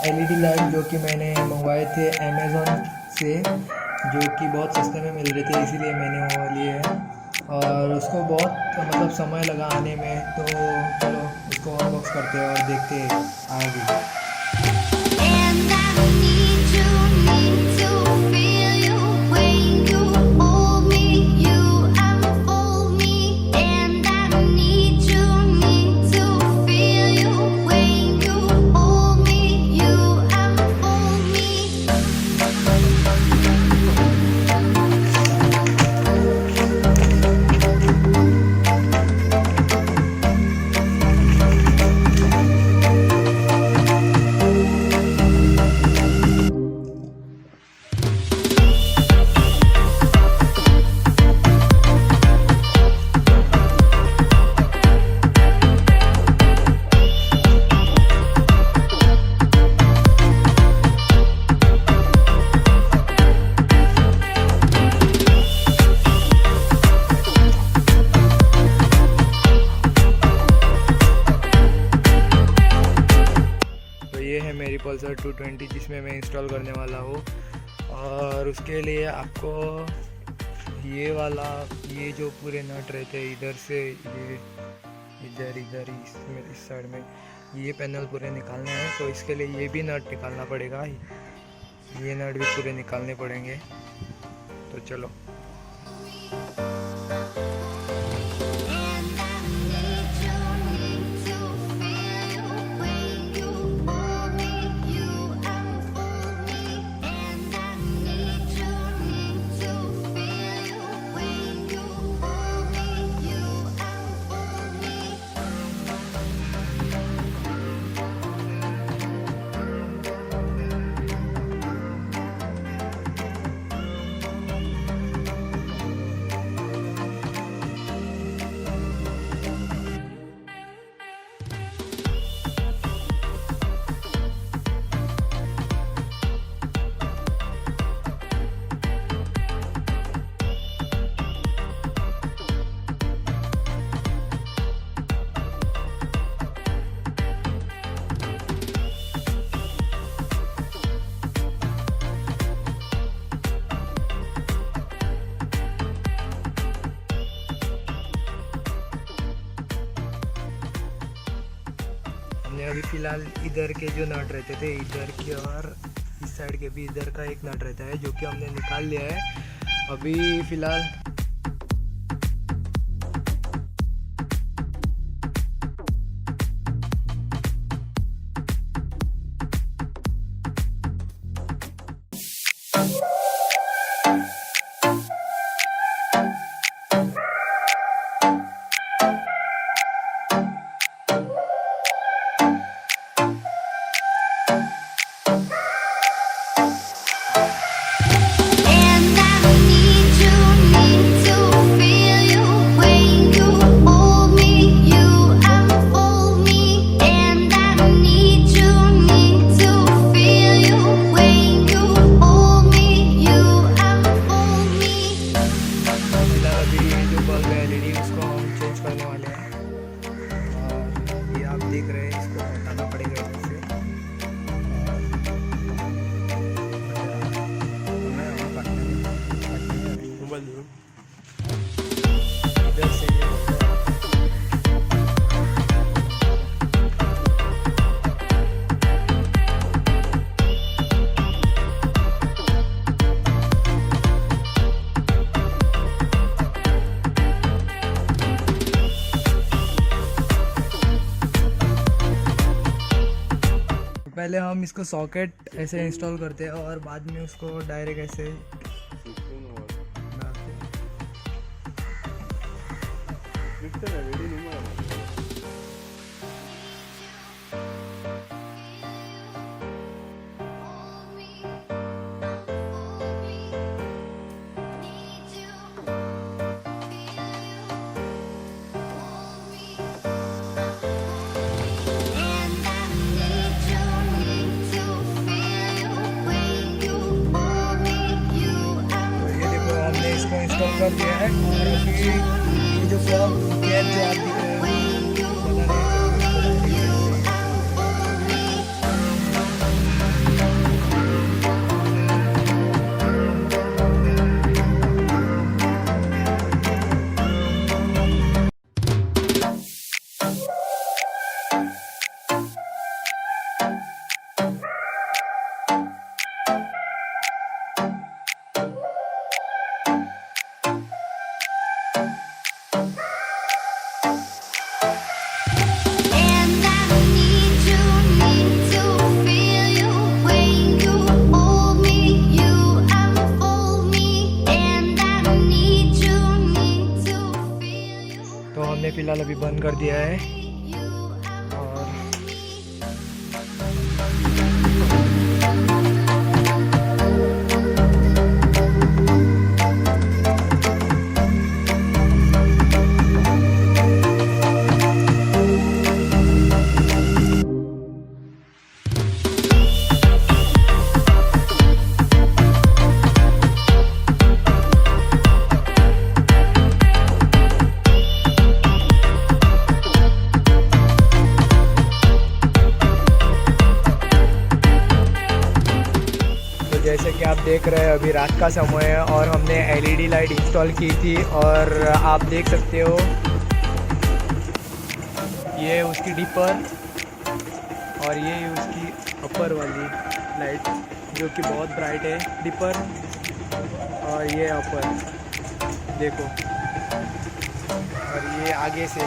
LED light जो कि मैंने मंगवाए थे अमेज़ॉन से, जो कि बहुत सस्ते में मिल रहे थे, इसीलिए मैंने वो लिए हैं और उसको बहुत मतलब समय लगा आने में। तो चलो उसको अनबॉक्स करते हैं और देखते हैं आगे। ये है मेरी पल्सर 220 जिसमें मैं इंस्टॉल करने वाला हूँ। और उसके लिए आपको ये जो पूरे नट रहते हैं इधर से ये इधर इस साइड में ये पैनल पूरे निकालने हैं। तो इसके लिए ये भी नट निकालना पड़ेगा, ये नट भी पूरे निकालने पड़ेंगे। तो चलो अभी फ़िलहाल इधर के जो नट रहते थे इधर के और इस साइड के भी इधर का एक नट रहता है जो कि हमने निकाल लिया है अभी फ़िलहाल। पहले हम इसको सॉकेट ऐसे इंस्टॉल करते हैं और बाद में उसको डायरेक्ट ऐसे इंस्टॉल कर दिया है। और अभी ये जो प्लग गैस जो आप दिख रहे हैं फिलहाल अभी बंद कर दिया है। और जैसे कि आप देख रहे हैं अभी रात का समय है और हमने एलईडी लाइट इंस्टॉल की थी और आप देख सकते हो ये उसकी डिपर और ये उसकी अपर वाली लाइट जो कि बहुत ब्राइट है डिपर, और ये अपर देखो, और ये आगे से